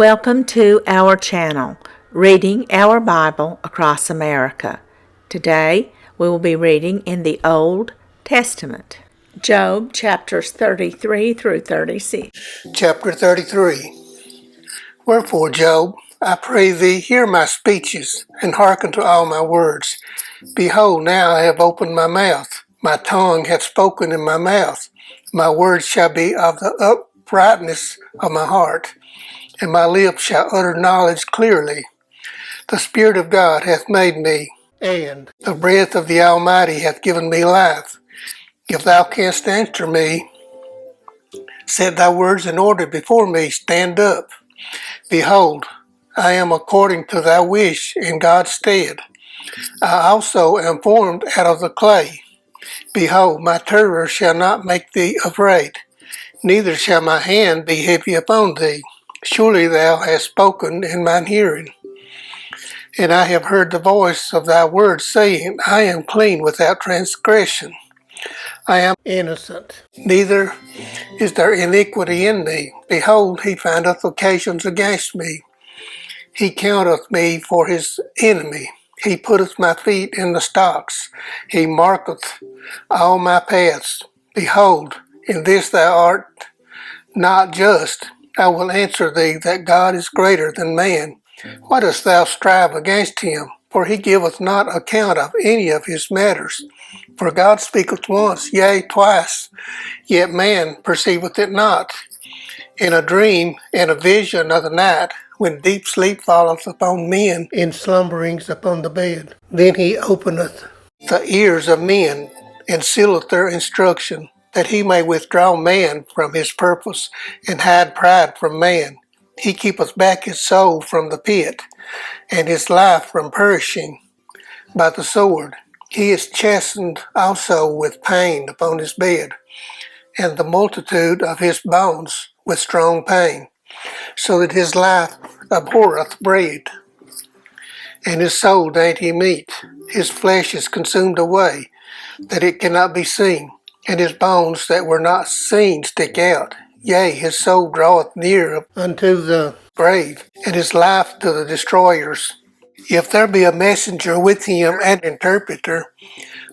Welcome to our channel, Reading Our Bible Across America. Today we will be reading in the Old Testament. Job chapters 33 through 36. Chapter 33. Wherefore, Job, I pray thee, hear my speeches, and hearken to all my words. Behold, now I have opened my mouth. My tongue hath spoken in my mouth. My words shall be of the uprightness of my heart, and my lips shall utter knowledge clearly. The Spirit of God hath made me, and the breath of the Almighty hath given me life. If thou canst answer me, set thy words in order before me, stand up. Behold, I am according to thy wish in God's stead. I also am formed out of the clay. Behold, my terror shall not make thee afraid, neither shall my hand be heavy upon thee. Surely thou hast spoken in mine hearing. And I have heard the voice of thy words, saying, I am clean without transgression. I am innocent, neither is there iniquity in me. Behold, he findeth occasions against me. He counteth me for his enemy. He putteth my feet in the stocks. He marketh all my paths. Behold, in this thou art not just. I will answer thee that God is greater than man. Why dost thou strive against him? For he giveth not account of any of his matters. For God speaketh once, yea, twice, yet man perceiveth it not. In a dream and a vision of the night, when deep sleep falleth upon men, in slumberings upon the bed, then he openeth the ears of men, and sealeth their instruction, that he may withdraw man from his purpose, and hide pride from man. He keepeth back his soul from the pit, and his life from perishing by the sword. He is chastened also with pain upon his bed, and the multitude of his bones with strong pain, so that his life abhorreth bread, and his soul dainty meat. His flesh is consumed away, that it cannot be seen, and his bones that were not seen stick out. Yea, his soul draweth near unto the grave, and his life to the destroyers. If there be a messenger with him, an interpreter,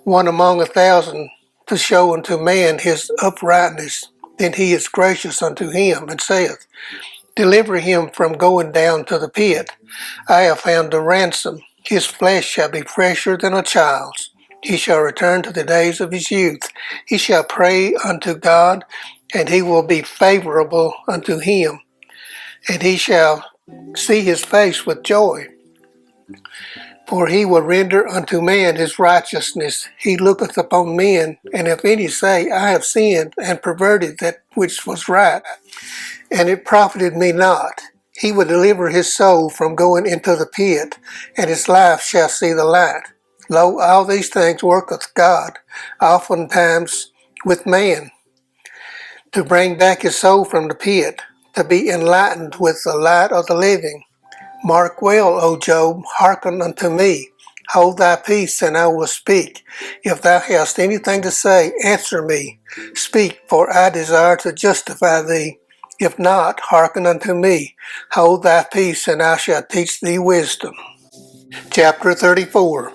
one among 1,000, to show unto man his uprightness, then he is gracious unto him, and saith, Deliver him from going down to the pit. I have found a ransom. His flesh shall be fresher than a child's. He shall return to the days of his youth. He shall pray unto God, and he will be favorable unto him, and he shall see his face with joy. For he will render unto man his righteousness. He looketh upon men, and if any say, I have sinned and perverted that which was right, and it profited me not, he will deliver his soul from going into the pit, and his life shall see the light. Lo, all these things worketh God, oftentimes with man, to bring back his soul from the pit, to be enlightened with the light of the living. Mark well, O Job, hearken unto me. Hold thy peace, and I will speak. If thou hast anything to say, answer me. Speak, for I desire to justify thee. If not, hearken unto me. Hold thy peace, and I shall teach thee wisdom. Chapter 34.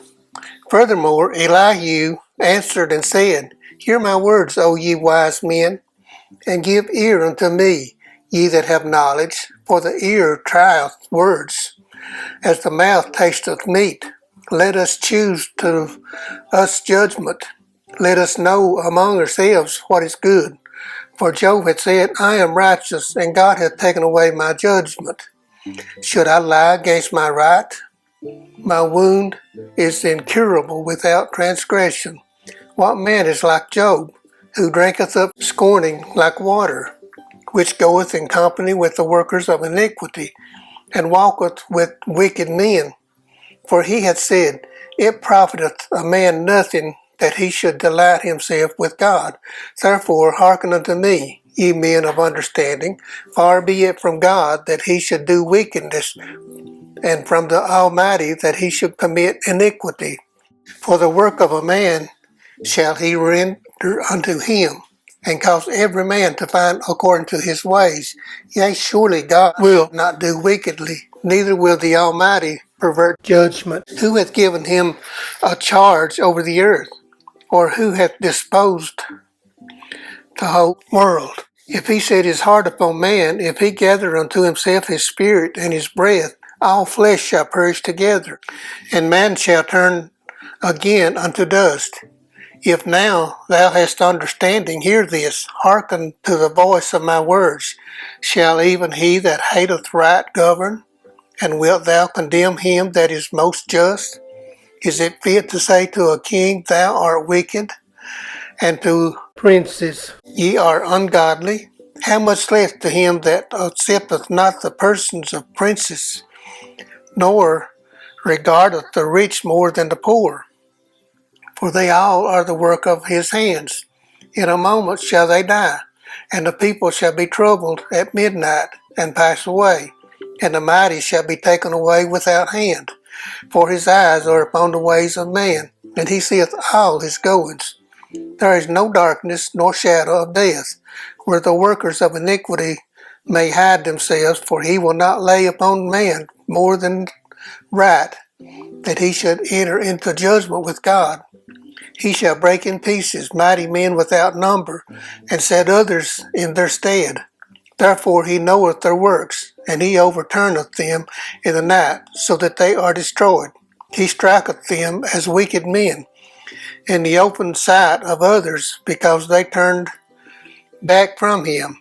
Furthermore, Elihu answered and said, Hear my words, O ye wise men, and give ear unto me, ye that have knowledge, for the ear trieth words, as the mouth tasteth meat. Let us choose to us judgment. Let us know among ourselves what is good. For Job had said, I am righteous, and God hath taken away my judgment. Should I lie against my right? My wound is incurable without transgression. What man is like Job, who drinketh up scorning like water, which goeth in company with the workers of iniquity, and walketh with wicked men? For he hath said, It profiteth a man nothing that he should delight himself with God. Therefore hearken unto me, ye men of understanding. Far be it from God that he should do wickedness, and from the Almighty that he should commit iniquity. For the work of a man shall he render unto him, and cause every man to find according to his ways. Yea, surely God will not do wickedly, neither will the Almighty pervert judgment. Who hath given him a charge over the earth, or who hath disposed the whole world? If he set his heart upon man, if he gather unto himself his spirit and his breath, all flesh shall perish together, and man shall turn again unto dust. If now thou hast understanding, hear this, hearken to the voice of my words. Shall even he that hateth right govern? And wilt thou condemn him that is most just? Is it fit to say to a king, Thou art wicked, and to princes, Ye are ungodly? How much less to him that accepteth not the persons of princes, nor regardeth the rich more than the poor? For they all are the work of his hands. In a moment shall they die, and the people shall be troubled at midnight, and pass away, and the mighty shall be taken away without hand. For his eyes are upon the ways of man, and he seeth all his goings. There is no darkness nor shadow of death, where the workers of iniquity may hide themselves, for he will not lay upon man more than right, that he should enter into judgment with God. He shall break in pieces mighty men without number, and set others in their stead. Therefore he knoweth their works, and he overturneth them in the night, so that they are destroyed. He striketh them as wicked men in the open sight of others, because they turned back from him,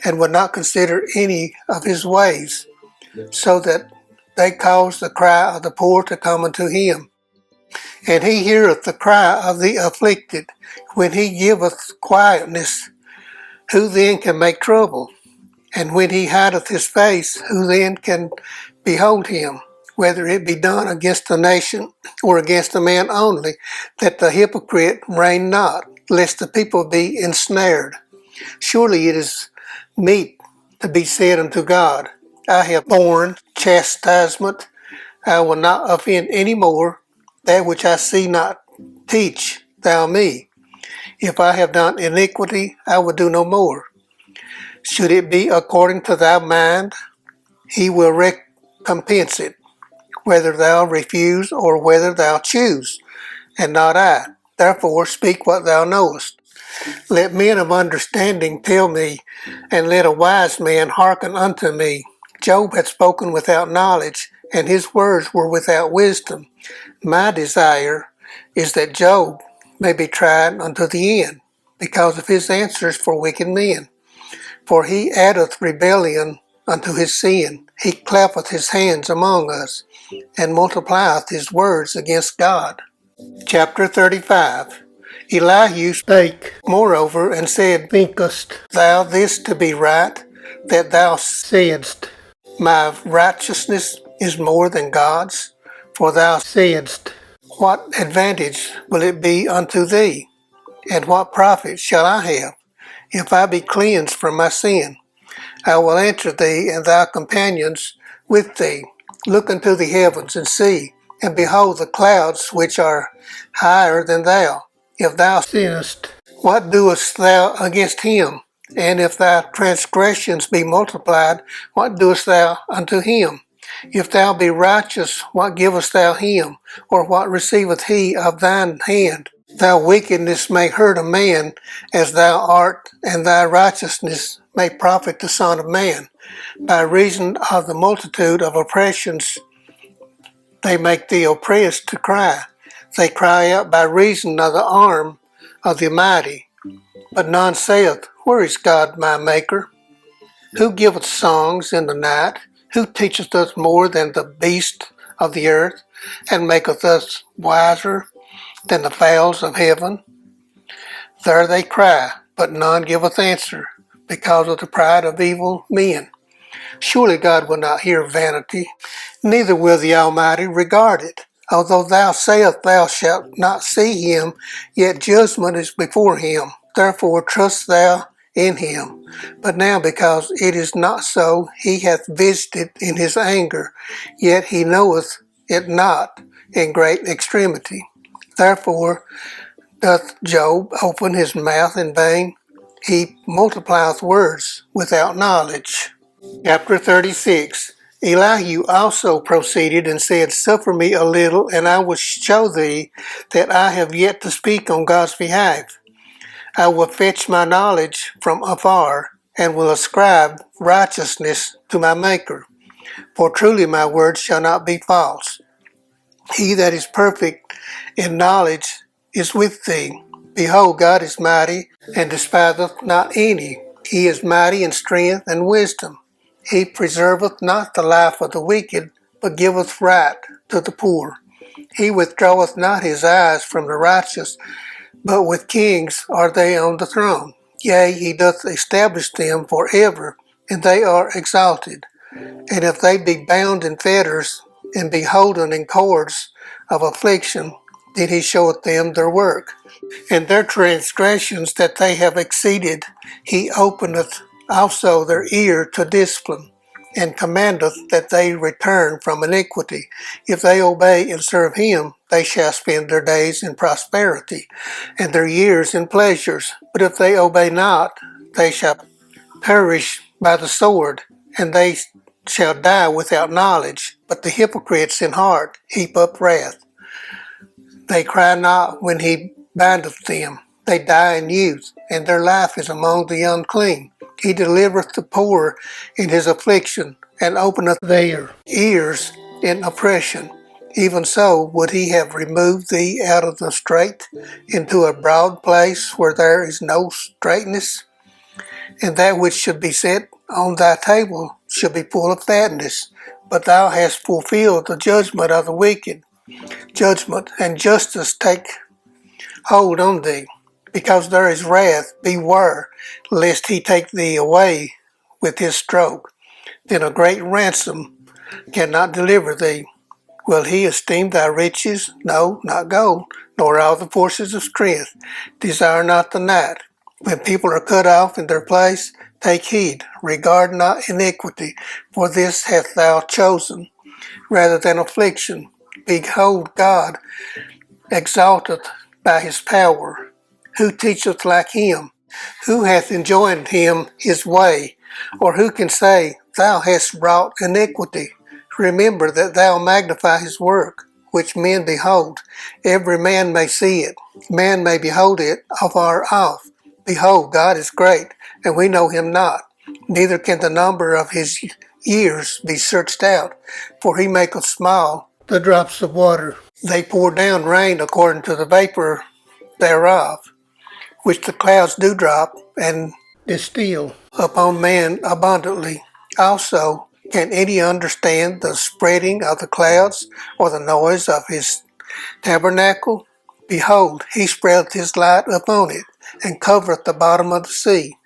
and would not consider any of his ways, so that they caused the cry of the poor to come unto him. And he heareth the cry of the afflicted. When he giveth quietness, who then can make trouble? And when he hideth his face, who then can behold him? Whether it be done against a nation, or against a man only, that the hypocrite reign not, lest the people be ensnared. Surely it is meet to be said unto God, I have borne chastisement, I will not offend any more. That which I see not, teach thou me. If I have done iniquity, I will do no more. Should it be according to thy mind, he will recompense it, whether thou refuse or whether thou choose, and not I. Therefore speak what thou knowest. Let men of understanding tell me, and let a wise man hearken unto me. Job had spoken without knowledge, and his words were without wisdom. My desire is that Job may be tried unto the end, because of his answers for wicked men. For he addeth rebellion unto his sin. He clappeth his hands among us, and multiplieth his words against God. Chapter 35. Elihu spake moreover, and said, Thinkest thou this to be right, that thou saidst, My righteousness is more than God's? For thou saidst, What advantage will it be unto thee? And what profit shall I have, if I be cleansed from my sin? I will answer thee and thy companions with thee. Look unto the heavens and see, and behold the clouds which are higher than thou. If thou sinnest, what doest thou against him? And if thy transgressions be multiplied, what doest thou unto him? If thou be righteous, what givest thou him? Or what receiveth he of thine hand? Thy wickedness may hurt a man as thou art, and thy righteousness may profit the Son of Man. By reason of the multitude of oppressions, they make the oppressed to cry. They cry out by reason of the arm of the mighty. But none saith, Where is God my Maker? Who giveth songs in the night? Who teacheth us more than the beasts of the earth, and maketh us wiser than the fowls of heaven? There they cry, but none giveth answer, because of the pride of evil men. Surely God will not hear vanity, neither will the Almighty regard it. Although thou sayest thou shalt not see him, yet judgment is before him. Therefore trust thou in him. But now because it is not so, he hath visited in his anger, yet he knoweth it not in great extremity. Therefore doth Job open his mouth in vain? he multiplieth words without knowledge. Chapter 36. Elihu also proceeded and said, Suffer me a little, and I will show thee that I have yet to speak on God's behalf. I will fetch my knowledge from afar, and will ascribe righteousness to my Maker. For truly my words shall not be false. He that is perfect in knowledge is with thee. Behold, God is mighty, and despiseth not any. He is mighty in strength and wisdom. He preserveth not the life of the wicked, but giveth right to the poor. He withdraweth not his eyes from the righteous, but with kings are they on the throne. Yea, he doth establish them for ever, and they are exalted. And if they be bound in fetters, and be holden in cords of affliction, then he showeth them their work. And their transgressions that they have exceeded, he openeth also their ear to discipline, and commandeth that they return from iniquity. If they obey and serve him, they shall spend their days in prosperity, and their years in pleasures. But if they obey not, they shall perish by the sword, and they shall die without knowledge. But the hypocrites in heart heap up wrath. They cry not when he bindeth them. They die in youth, and their life is among the unclean. He delivereth the poor in his affliction, and openeth their ears in oppression. Even so would he have removed thee out of the strait into a broad place where there is no straightness. And that which should be set on thy table should be full of fatness. But thou hast fulfilled the judgment of the wicked. Judgment and justice take hold on thee. Because there is wrath, beware, lest he take thee away with his stroke. Then a great ransom cannot deliver thee. Will he esteem thy riches? No, not gold, nor all the forces of strength. Desire not the night. When people are cut off in their place, take heed, regard not iniquity, for this hast thou chosen, rather than affliction. Behold, God exalteth by his power. Who teacheth like him? Who hath enjoined him his way? Or who can say, Thou hast wrought iniquity? Remember that thou magnify his work, which men behold. Every man may see it. Man may behold it afar off. Behold, God is great, and we know him not. Neither can the number of his years be searched out, for he maketh small the drops of water. They pour down rain according to the vapor thereof, which the clouds do drop, and distill upon man abundantly. Also, can any understand the spreading of the clouds, or the noise of his tabernacle? Behold, he spreadeth his light upon it, and covereth the bottom of the sea.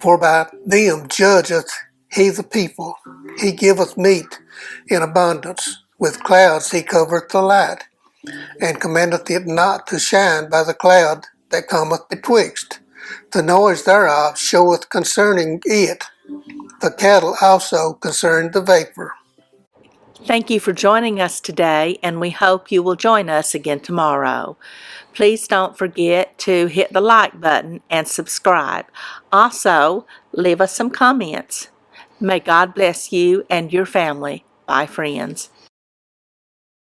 For by them judgeth he the people. He giveth meat in abundance. With clouds he covereth the light, and commandeth it not to shine by the cloud that cometh betwixt. The noise thereof showeth concerning it. The cattle also concern the vapor. Thank you for joining us today, and we hope you will join us again tomorrow. Please don't forget to hit the like button and subscribe. Also, leave us some comments. May God bless you and your family. Bye, friends.